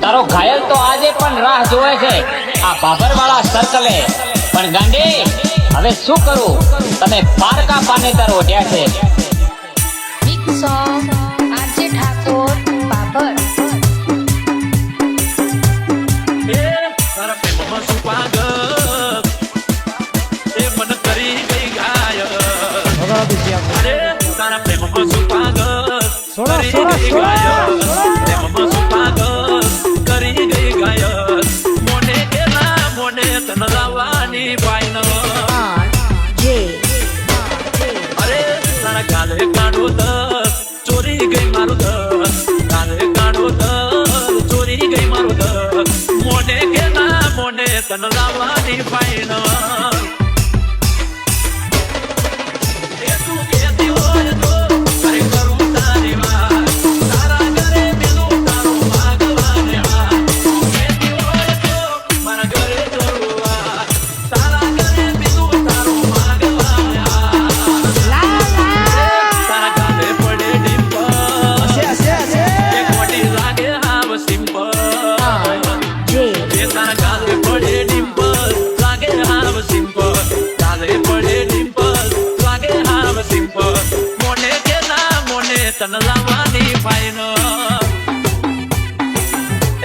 તારો ઘાયલ તો આજે પણ રાહ જોવે છે આ બાબરવાળા સર્કલે. પણ ગાંડી હવે શું કરું, તમે પારકા પાનેતર ઓઢ્યા છે. Big song RJ Thakor Babar. તારા પ્રેમમાં શું પાગલ એ મન કરી ગઈ ગાયબ. અરે તારા પ્રેમમાં શું પાગલ કરી ગઈ ગાયબ. પ્રેમમાં શું પાગલ કરી ગઈ ગાયબ. મોને કેલા મોને તન લાવવાની ફાઈનલ. અરે તારા ગાલે કાઢો દર ચોરી ગઈ મારું દર. ગાલે કાઢો દર ચોરી ગઈ મારું દર. મોને કેલા મોને તન લાવવાની ફાઈનલ. તન લાવવાની ફાઈનલ.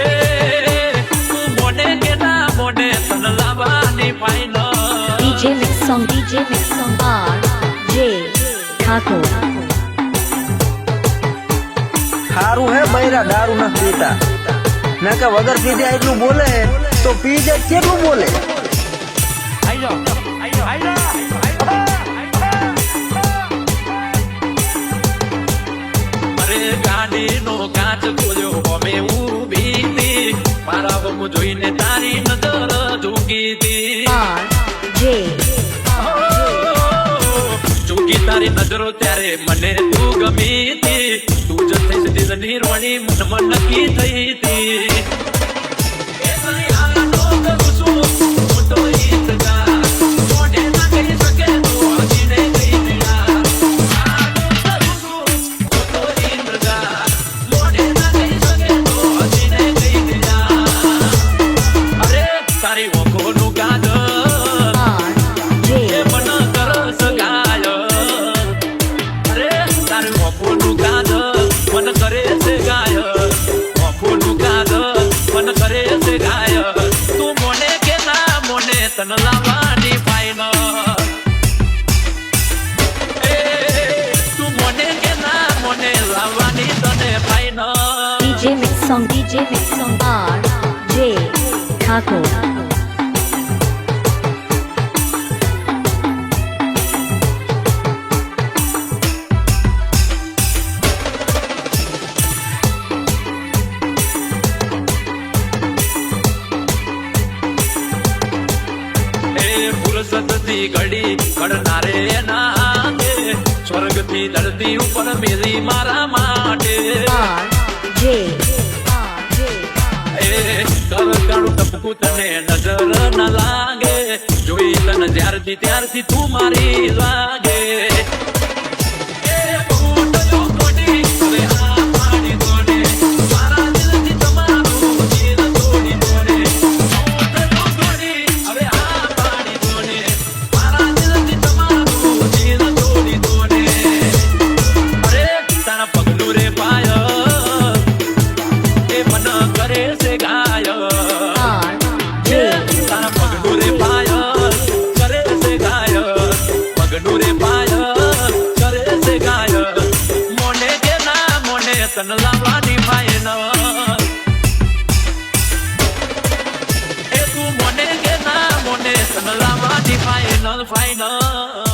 એ મોને કે ના મોને તન લાવવાની final. DJ Mix Song RJ Thakor. સારું હે બૈરા દારૂ ન પીતા, ના કે વગર પીધે એટલું બોલે તો પી જાય કેટલું બોલે. ગાડીનો કાચ ખોલ્યો અમે ઊભી હતી. મારા વમુ જોઈને તારી નજર ઝૂકી હતી. ઝૂકી તારી નજરો ત્યારે મને તું ગમી હતી. તું જ થઈ દિલની રોણી મનમાં નક્કી થઈ હતી. તન લાવવાની ફાઈનલ. એ તું મોને કે ના મોને લાવવાની તને final. DJ Mix Song RJ Thakor. સતથી ઘડી કડનારે નાગે. સ્વર્ગથી ધરતી ઉપર મેલી મારા માટે. એ કર કાળું ટપકું તને નજર ન લાગે. જોઈ તને જ્યારથી ત્યારથી તું મારી લાગે. તન લાવવાની ફાઈનલ. એ તું મોને કે ના મોને તન લાવવાની ફાઈનલ.